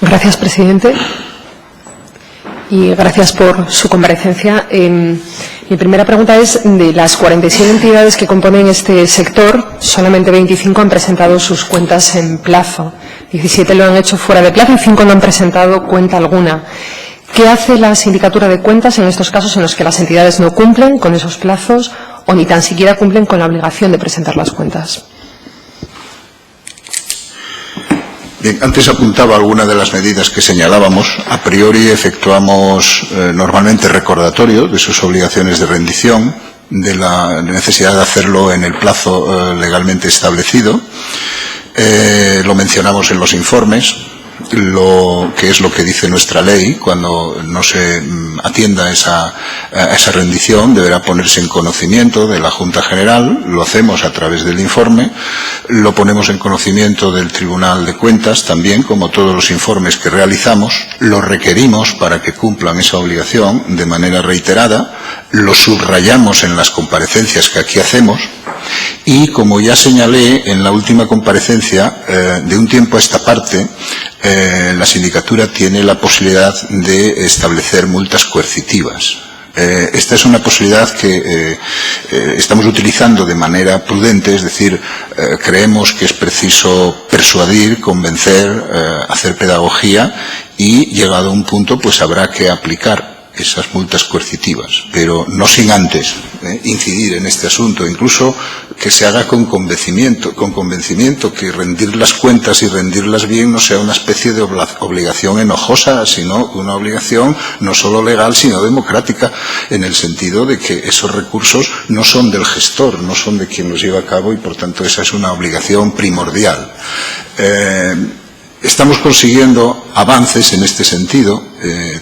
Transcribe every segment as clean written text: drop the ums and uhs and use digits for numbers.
Gracias, presidente. Y gracias por su comparecencia. Mi primera pregunta es, de las 47 entidades que componen este sector, solamente 25 han presentado sus cuentas en plazo. 17 lo han hecho fuera de plazo y 5 no han presentado cuenta alguna. ¿Qué hace la Sindicatura de Cuentas en estos casos en los que las entidades no cumplen con esos plazos o ni tan siquiera cumplen con la obligación de presentar las cuentas? Bien, antes apuntaba alguna de las medidas que señalábamos. A priori efectuamos normalmente recordatorio de sus obligaciones de rendición, de la necesidad de hacerlo en el plazo legalmente establecido. Lo mencionamos en los informes, que es lo que dice nuestra ley. Cuando no se atienda a esa rendición, deberá ponerse en conocimiento de la Junta General. Lo hacemos a través del informe, lo ponemos en conocimiento del Tribunal de Cuentas también, como todos los informes que realizamos. Lo requerimos para que cumplan esa obligación de manera reiterada, lo subrayamos en las comparecencias que aquí hacemos y, como ya señalé en la última comparecencia, de un tiempo a esta parte, la sindicatura tiene la posibilidad de establecer multas coercitivas. Esta es una posibilidad que estamos utilizando de manera prudente, es decir, creemos que es preciso persuadir, convencer, hacer pedagogía y, llegado a un punto, pues habrá que aplicar esas multas coercitivas, pero no sin antes incidir en este asunto, incluso que se haga con convencimiento, que rendir las cuentas y rendirlas bien no sea una especie de obligación enojosa, sino una obligación no solo legal, sino democrática, en el sentido de que esos recursos no son del gestor, no son de quien los lleva a cabo y, por tanto, esa es una obligación primordial. Estamos consiguiendo avances en este sentido,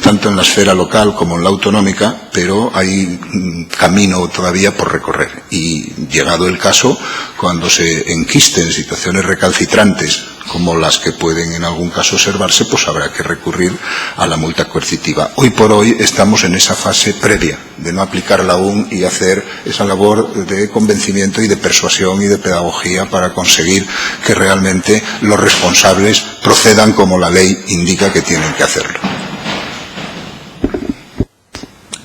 tanto en la esfera local como en la autonómica, pero hay camino todavía por recorrer. Y, llegado el caso, cuando se enquisten situaciones recalcitrantes como las que pueden en algún caso observarse, pues habrá que recurrir a la multa coercitiva. Hoy por hoy estamos en esa fase previa de no aplicarla aún y hacer esa labor de convencimiento y de persuasión y de pedagogía para conseguir que realmente los responsables procedan como la ley indica que tienen que hacerlo.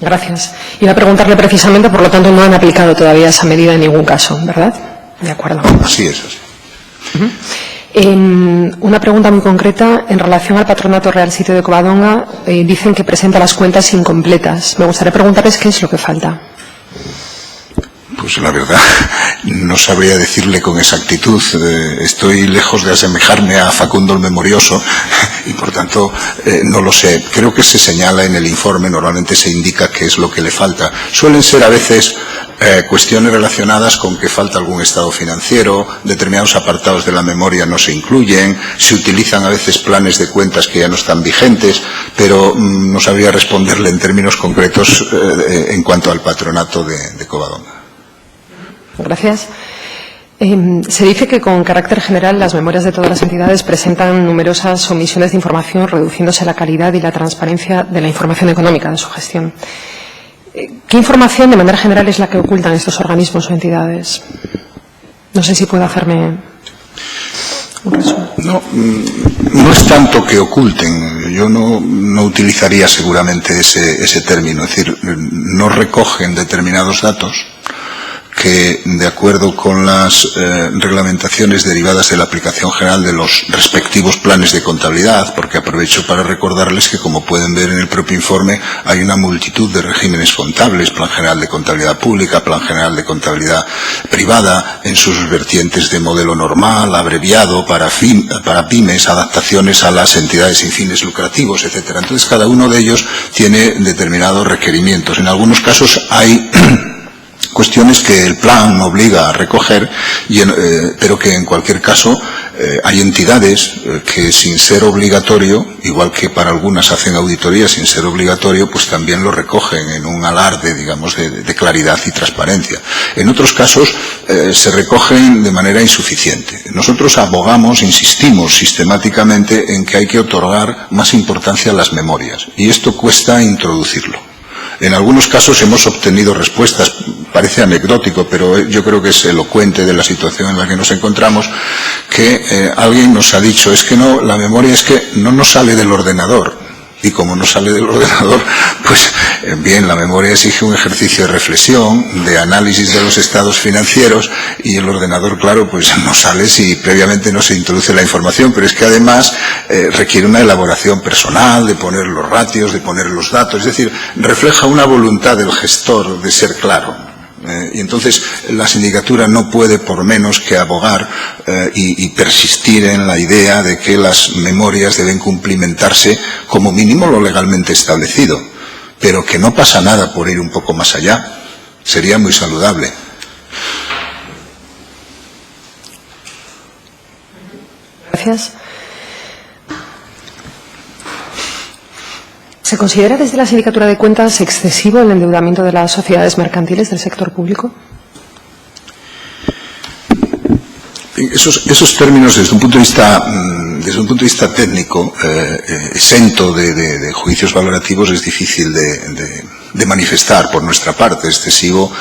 Gracias. Iba a preguntarle precisamente, por lo tanto, no han aplicado todavía esa medida en ningún caso, ¿verdad? De acuerdo. Así es, así. Una pregunta muy concreta en relación al Patronato Real Sitio de Covadonga. Dicen que presenta las cuentas incompletas. Me gustaría preguntarles qué es lo que falta. Pues la verdad, no sabría decirle con exactitud. Estoy lejos de asemejarme a Facundo el Memorioso y, por tanto, no lo sé. Creo que se señala en el informe, normalmente se indica qué es lo que le falta. Suelen ser a veces cuestiones relacionadas con que falta algún estado financiero, determinados apartados de la memoria no se incluyen, se utilizan a veces planes de cuentas que ya no están vigentes, pero no sabría responderle en términos concretos en cuanto al Patronato de Covadonga. Gracias. Se dice que, con carácter general, las memorias de todas las entidades presentan numerosas omisiones de información, reduciéndose la calidad y la transparencia de la información económica de su gestión. ¿Qué información, de manera general, es la que ocultan estos organismos o entidades? No sé si puede hacerme un resumen. No es tanto que oculten. Yo no utilizaría seguramente ese término. Es decir, no recogen determinados datos que, de acuerdo con las reglamentaciones derivadas de la aplicación general de los respectivos planes de contabilidad, porque aprovecho para recordarles que, como pueden ver en el propio informe, hay una multitud de regímenes contables: Plan General de Contabilidad Pública, Plan General de Contabilidad Privada, en sus vertientes de modelo normal, abreviado, para pymes, adaptaciones a las entidades sin fines lucrativos, etcétera. Entonces, cada uno de ellos tiene determinados requerimientos. En algunos casos hay cuestiones que el plan obliga a recoger, pero que en cualquier caso hay entidades que, sin ser obligatorio, igual que para algunas hacen auditoría sin ser obligatorio, pues también lo recogen en un alarde, digamos, de claridad y transparencia. En otros casos se recogen de manera insuficiente. Nosotros abogamos, insistimos sistemáticamente en que hay que otorgar más importancia a las memorias, y esto cuesta introducirlo. En algunos casos hemos obtenido respuestas, parece anecdótico, pero yo creo que es elocuente de la situación en la que nos encontramos, que alguien nos ha dicho, es que no, la memoria es que no nos sale del ordenador. Y como no sale del ordenador, pues bien, la memoria exige un ejercicio de reflexión, de análisis de los estados financieros, y el ordenador, claro, pues no sale si previamente no se introduce la información, pero es que además requiere una elaboración personal, de poner los ratios, de poner los datos, es decir, refleja una voluntad del gestor de ser claro. Y entonces la sindicatura no puede por menos que abogar y persistir en la idea de que las memorias deben cumplimentarse como mínimo lo legalmente establecido, pero que no pasa nada por ir un poco más allá. Sería muy saludable. Gracias. ¿Se considera desde la Sindicatura de Cuentas excesivo el endeudamiento de las sociedades mercantiles del sector público? Esos términos, desde un punto de vista técnico, exento de juicios valorativos, es difícil de manifestar por nuestra parte. Excesivo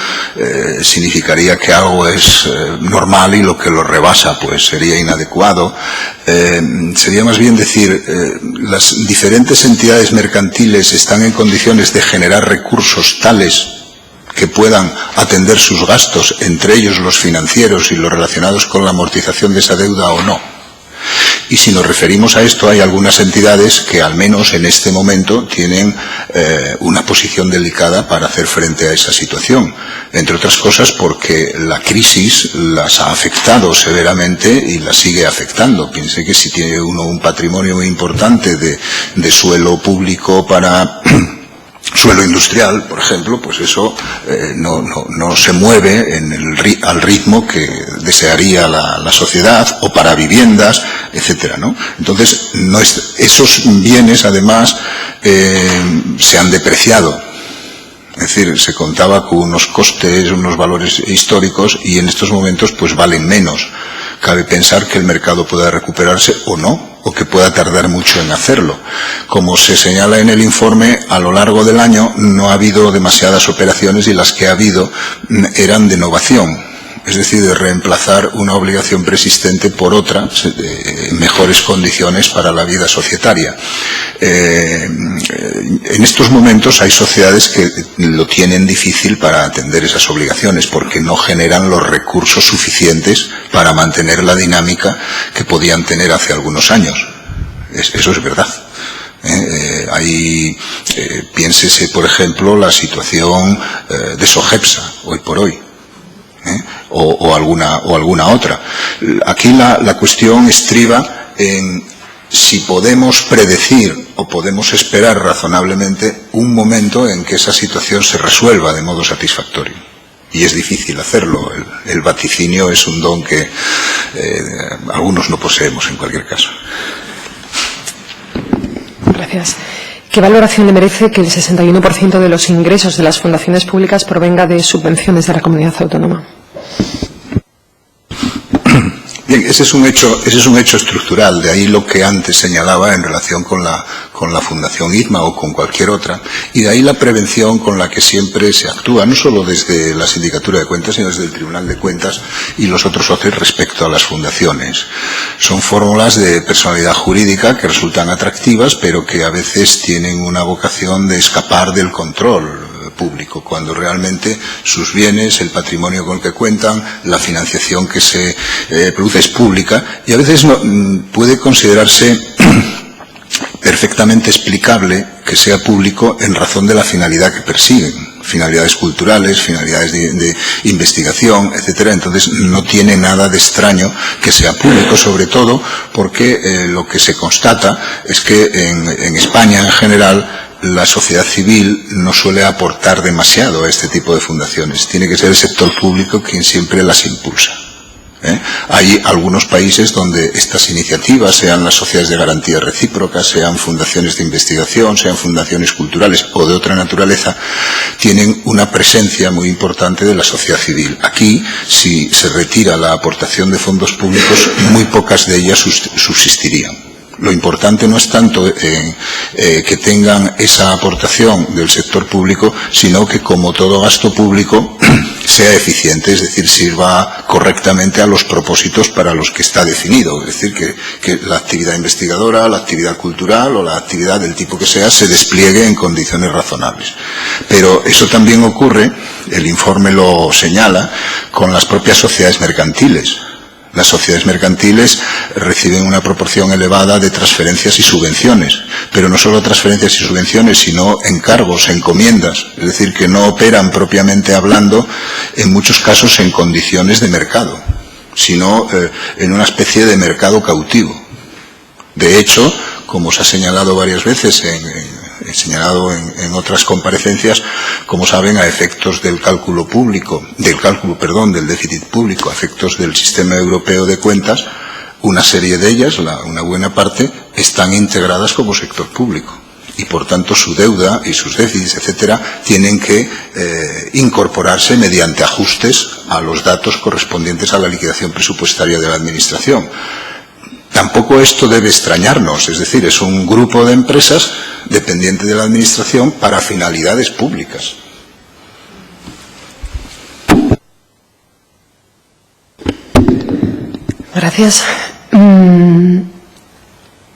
significaría que algo es normal y lo que lo rebasa pues sería inadecuado. Sería más bien decir, las diferentes entidades mercantiles están en condiciones de generar recursos tales que puedan atender sus gastos, entre ellos los financieros y los relacionados con la amortización de esa deuda o no. Y si nos referimos a esto, hay algunas entidades que al menos en este momento tienen una posición delicada para hacer frente a esa situación. Entre otras cosas porque la crisis las ha afectado severamente y las sigue afectando. Piense que si tiene uno un patrimonio muy importante de suelo público para suelo industrial, por ejemplo, pues eso no se mueve al ritmo que desearía la sociedad, o para viviendas, etcétera, ¿no? Entonces, esos bienes, además, se han depreciado. Es decir, se contaba con unos costes, unos valores históricos, y en estos momentos, pues valen menos. Cabe pensar que el mercado pueda recuperarse o no, o que pueda tardar mucho en hacerlo. Como se señala en el informe, a lo largo del año no ha habido demasiadas operaciones y las que ha habido eran de novación, es decir, de reemplazar una obligación preexistente por otra en mejores condiciones para la vida societaria. En estos momentos hay sociedades que lo tienen difícil para atender esas obligaciones porque no generan los recursos suficientes para mantener la dinámica que podían tener hace algunos años. Eso es verdad. Piénsese, por ejemplo, la situación de Sogepsa, hoy por hoy. O alguna otra. Aquí la cuestión estriba en si podemos predecir o podemos esperar razonablemente un momento en que esa situación se resuelva de modo satisfactorio. Y es difícil hacerlo. El vaticinio es un don que algunos no poseemos en cualquier caso. Gracias. ¿Qué valoración le merece que el 61% de los ingresos de las fundaciones públicas provenga de subvenciones de la comunidad autónoma? Bien, ese es un hecho estructural, de ahí lo que antes señalaba en relación con la Fundación ITMA o con cualquier otra, y de ahí la prevención con la que siempre se actúa, no solo desde la Sindicatura de Cuentas, sino desde el Tribunal de Cuentas y los otros socios respecto a las fundaciones. Son fórmulas de personalidad jurídica que resultan atractivas, pero que a veces tienen una vocación de escapar del control público, cuando realmente sus bienes, el patrimonio con el que cuentan, la financiación que se produce es pública, y a veces puede considerarse perfectamente explicable que sea público en razón de la finalidad que persiguen, finalidades culturales, finalidades de investigación, etcétera. Entonces no tiene nada de extraño que sea público, sobre todo porque lo que se constata es que en España en general la sociedad civil no suele aportar demasiado a este tipo de fundaciones. Tiene que ser el sector público quien siempre las impulsa. Hay algunos países donde estas iniciativas, sean las sociedades de garantía recíproca, sean fundaciones de investigación, sean fundaciones culturales o de otra naturaleza, tienen una presencia muy importante de la sociedad civil. Aquí, si se retira la aportación de fondos públicos, muy pocas de ellas subsistirían. Lo importante no es tanto que tengan esa aportación del sector público, sino que, como todo gasto público, sea eficiente, es decir, sirva correctamente a los propósitos para los que está definido. Es decir, que la actividad investigadora, la actividad cultural o la actividad del tipo que sea se despliegue en condiciones razonables. Pero eso también ocurre, el informe lo señala, con las propias sociedades mercantiles. Las sociedades mercantiles reciben una proporción elevada de transferencias y subvenciones, pero no solo transferencias y subvenciones, sino encargos, encomiendas, es decir, que no operan propiamente hablando, en muchos casos en condiciones de mercado, sino en una especie de mercado cautivo. De hecho, como se ha señalado varias veces en otras comparecencias, como saben, a efectos del del déficit público, a efectos del sistema europeo de cuentas, una serie de ellas, una buena parte, están integradas como sector público. Y por tanto su deuda y sus déficits, etcétera, tienen que incorporarse mediante ajustes a los datos correspondientes a la liquidación presupuestaria de la Administración. Tampoco esto debe extrañarnos, es decir, es un grupo de empresas dependiente de la Administración para finalidades públicas. Gracias.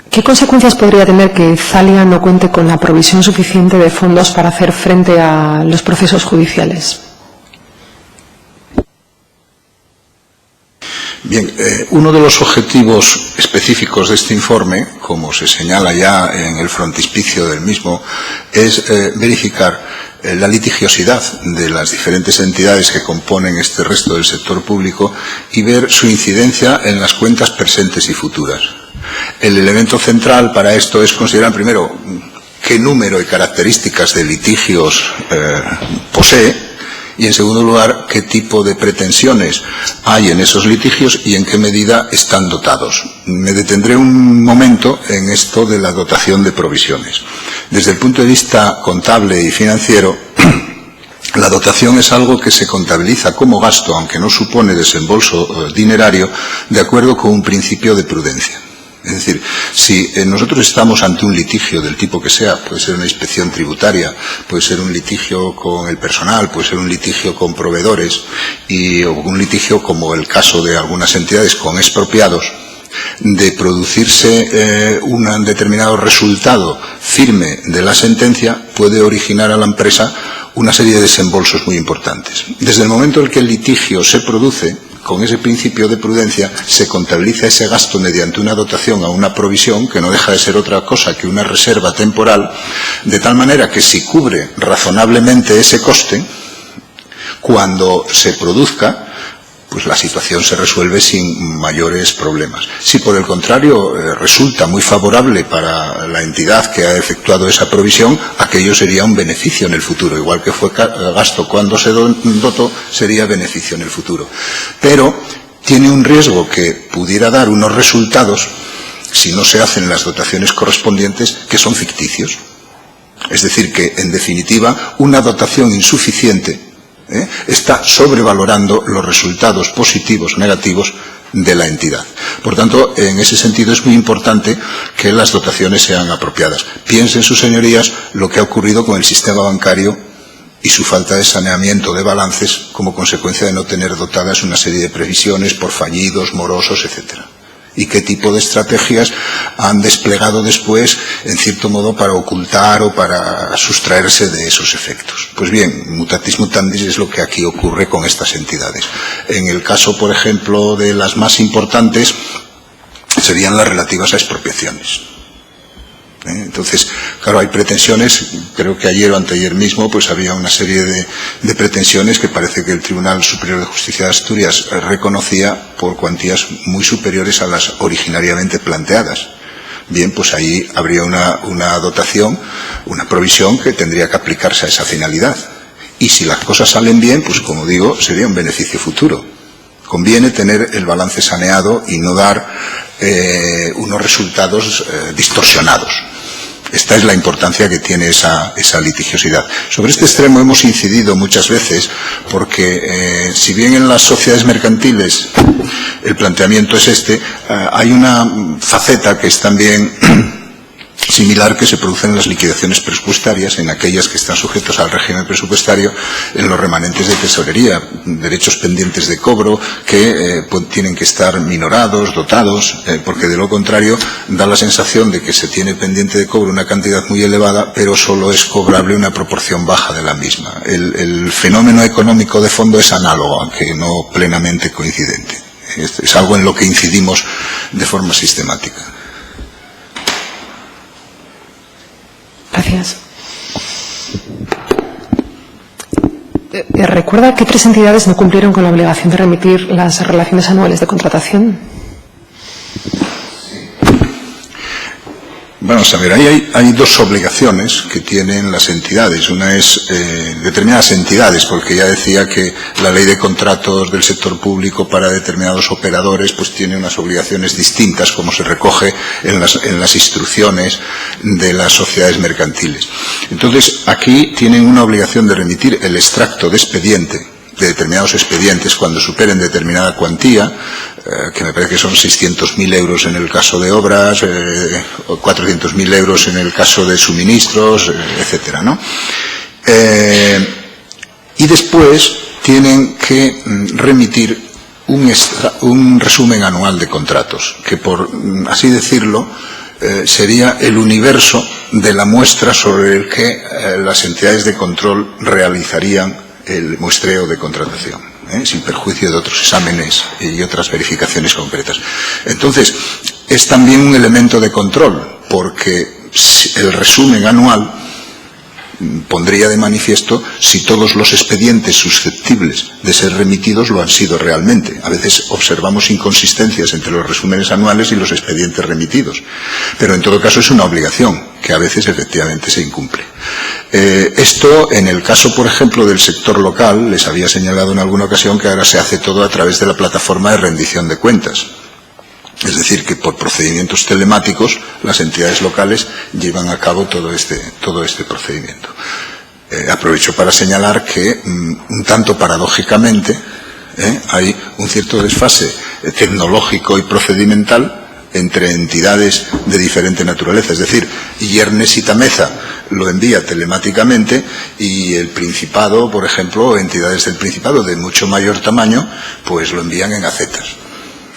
¿Qué consecuencias podría tener que Zalia no cuente con la provisión suficiente de fondos para hacer frente a los procesos judiciales? Bien, uno de los objetivos específicos de este informe, como se señala ya en el frontispicio del mismo, es verificar la litigiosidad de las diferentes entidades que componen este resto del sector público y ver su incidencia en las cuentas presentes y futuras. El elemento central para esto es considerar primero qué número y características de litigios posee, y en segundo lugar, qué tipo de pretensiones hay en esos litigios y en qué medida están dotados. Me detendré un momento en esto de la dotación de provisiones. Desde el punto de vista contable y financiero, la dotación es algo que se contabiliza como gasto, aunque no supone desembolso dinerario, de acuerdo con un principio de prudencia. Es decir, si nosotros estamos ante un litigio del tipo que sea, puede ser una inspección tributaria, puede ser un litigio con el personal, puede ser un litigio con proveedores o un litigio como el caso de algunas entidades con expropiados, de producirse un determinado resultado firme de la sentencia puede originar a la empresa una serie de desembolsos muy importantes. Desde el momento en que el litigio se produce, con ese principio de prudencia se contabiliza ese gasto mediante una dotación a una provisión, que no deja de ser otra cosa que una reserva temporal, de tal manera que si cubre razonablemente ese coste, cuando se produzca, pues la situación se resuelve sin mayores problemas. Si por el contrario resulta muy favorable para la entidad que ha efectuado esa provisión, aquello sería un beneficio en el futuro, igual que fue gasto cuando se dotó, sería beneficio en el futuro. Pero tiene un riesgo que pudiera dar unos resultados, si no se hacen las dotaciones correspondientes, que son ficticios. Es decir, que en definitiva una dotación insuficiente está sobrevalorando los resultados positivos o negativos de la entidad. Por tanto, en ese sentido es muy importante que las dotaciones sean apropiadas. Piensen sus señorías lo que ha ocurrido con el sistema bancario y su falta de saneamiento de balances como consecuencia de no tener dotadas una serie de previsiones por fallidos, morosos, etcétera. Y qué tipo de estrategias han desplegado después, en cierto modo, para ocultar o para sustraerse de esos efectos. Pues bien, mutatis mutandis es lo que aquí ocurre con estas entidades. En el caso, por ejemplo, de las más importantes, serían las relativas a expropiaciones. Entonces, claro, hay pretensiones, creo que ayer o anteayer mismo pues había una serie de pretensiones que parece que el Tribunal Superior de Justicia de Asturias reconocía por cuantías muy superiores a las originariamente planteadas. Bien, pues ahí habría una dotación, una provisión que tendría que aplicarse a esa finalidad. Y si las cosas salen bien, pues como digo, sería un beneficio futuro. Conviene tener el balance saneado y no dar unos resultados distorsionados. Esta es la importancia que tiene esa litigiosidad. Sobre este extremo hemos incidido muchas veces porque, si bien en las sociedades mercantiles el planteamiento es hay una faceta que es también similar que se produce en las liquidaciones presupuestarias, en aquellas que están sujetas al régimen presupuestario, en los remanentes de tesorería, derechos pendientes de cobro que tienen que estar minorados, dotados, porque de lo contrario da la sensación de que se tiene pendiente de cobro una cantidad muy elevada, pero solo es cobrable una proporción baja de la misma. El fenómeno económico de fondo es análogo, aunque no plenamente coincidente. Es algo en lo que incidimos de forma sistemática. Gracias. ¿Recuerda qué 3 entidades no cumplieron con la obligación de remitir las relaciones anuales de contratación? Vamos a ver, ahí hay 2 obligaciones que tienen las entidades. Una es determinadas entidades, porque ya decía que la ley de contratos del sector público para determinados operadores pues tiene unas obligaciones distintas, como se recoge en las instrucciones de las sociedades mercantiles. Entonces, aquí tienen una obligación de remitir el extracto de expediente, de determinados expedientes, cuando superen determinada cuantía, que me parece que son 600.000 euros en el caso de obras, 400.000 euros en el caso de suministros, etcétera, ¿no? Y después tienen que remitir un resumen anual de contratos, que por así decirlo sería el universo de la muestra sobre el que las entidades de control realizarían el muestreo de contratación, sin perjuicio de otros exámenes y otras verificaciones concretas. Entonces, es también un elemento de control, porque el resumen anual pondría de manifiesto si todos los expedientes susceptibles de ser remitidos lo han sido realmente. A veces observamos inconsistencias entre los resúmenes anuales y los expedientes remitidos, pero en todo caso es una obligación que a veces efectivamente se incumple. Esto, en el caso, por ejemplo, del sector local, les había señalado en alguna ocasión que ahora se hace todo a través de la plataforma de rendición de cuentas. Es decir, que por procedimientos telemáticos las entidades locales llevan a cabo todo este procedimiento. Aprovecho para señalar que, un tanto paradójicamente, hay un cierto desfase tecnológico y procedimental entre entidades de diferente naturaleza. Es decir, Yernes y Tameza lo envía telemáticamente y el Principado, por ejemplo, entidades del Principado de mucho mayor tamaño, pues lo envían en acetas.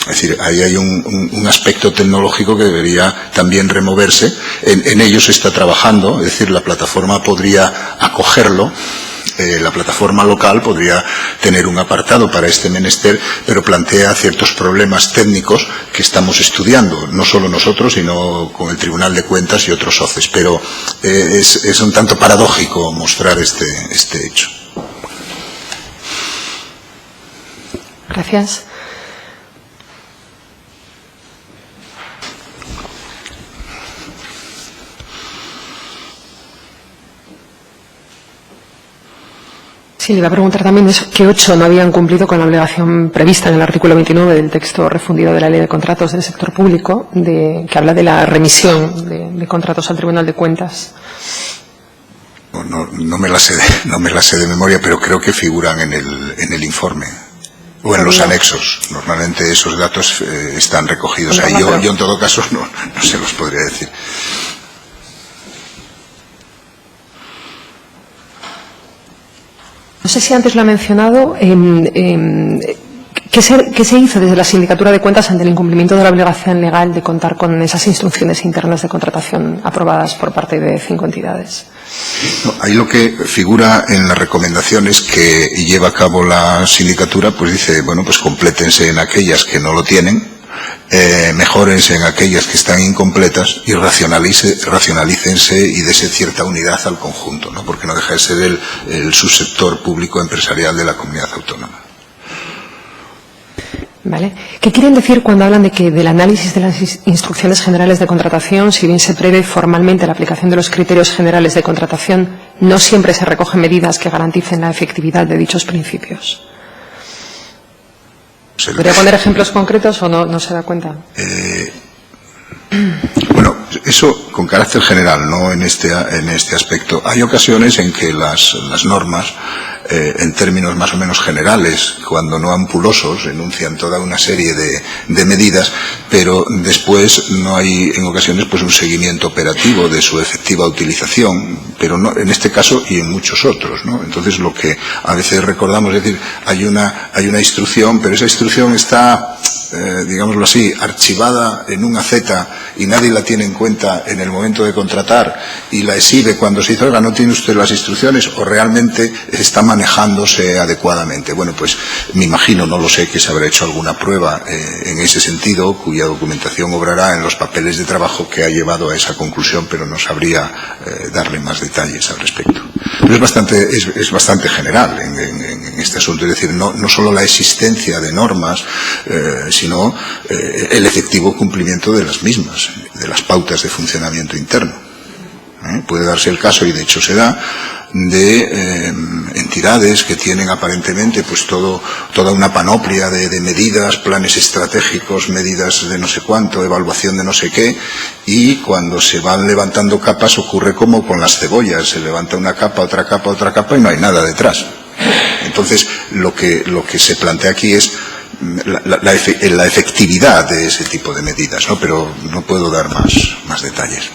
Es decir, ahí hay un aspecto tecnológico que debería también removerse. En ello se está trabajando, es decir, la plataforma podría acogerlo. La plataforma local podría tener un apartado para este menester, pero plantea ciertos problemas técnicos que estamos estudiando, no solo nosotros, sino con el Tribunal de Cuentas y otros socios. Pero es un tanto paradójico mostrar este hecho. Gracias. Sí, le iba a preguntar también eso, que 8 no habían cumplido con la obligación prevista en el artículo 29 del texto refundido de la Ley de Contratos del Sector Público, que habla de la remisión de contratos al Tribunal de Cuentas. No me la sé de memoria, pero creo que figuran en el informe o en los anexos. Normalmente esos datos están recogidos ahí. Yo en todo caso no se los podría decir. No sé si antes lo ha mencionado, ¿qué se hizo desde la Sindicatura de Cuentas ante el incumplimiento de la obligación legal de contar con esas instrucciones internas de contratación aprobadas por parte de 5 entidades? No, ahí lo que figura en las recomendaciones que lleva a cabo la Sindicatura, pues dice, bueno, pues complétense en aquellas que no lo tienen, mejórense en aquellas que están incompletas y racionalícense y dese cierta unidad al conjunto, ¿no? Porque no deja de ser el subsector público empresarial de la comunidad autónoma. Vale. ¿Qué quieren decir cuando hablan de que del análisis de las instrucciones generales de contratación, si bien se prevé formalmente la aplicación de los criterios generales de contratación, no siempre se recogen medidas que garanticen la efectividad de dichos principios? ¿Podría poner ejemplos concretos o no se da cuenta? Bueno, eso con carácter general, no en este aspecto. Hay ocasiones en que las normas en términos más o menos generales, cuando no ampulosos, enuncian toda una serie de medidas, pero después no hay en ocasiones pues un seguimiento operativo de su efectiva utilización, pero no en este caso y en muchos otros, ¿no? Entonces lo que a veces recordamos es decir, hay una instrucción, pero esa instrucción está digámoslo así, archivada en una Z y nadie la tiene en cuenta en el momento de contratar y la exhibe cuando se dice, oiga, ¿no tiene usted las instrucciones? ¿O realmente está manejándose adecuadamente? Bueno, pues me imagino, no lo sé, que se habrá hecho alguna prueba en ese sentido, cuya documentación obrará en los papeles de trabajo que ha llevado a esa conclusión, pero no sabría darle más detalles al respecto. Pero es bastante general en este asunto, es decir, no solo la existencia de normas, sino el efectivo cumplimiento de las mismas, de las pautas de funcionamiento interno. Puede darse el caso, y de hecho se da, de entidades que tienen aparentemente pues toda una panoplia de medidas, planes estratégicos, medidas de no sé cuánto, evaluación de no sé qué, y cuando se van levantando capas ocurre como con las cebollas, se levanta una capa, otra capa y no hay nada detrás. Entonces lo que se plantea aquí es la efectividad de ese tipo de medidas, ¿no? Pero no puedo dar más detalles.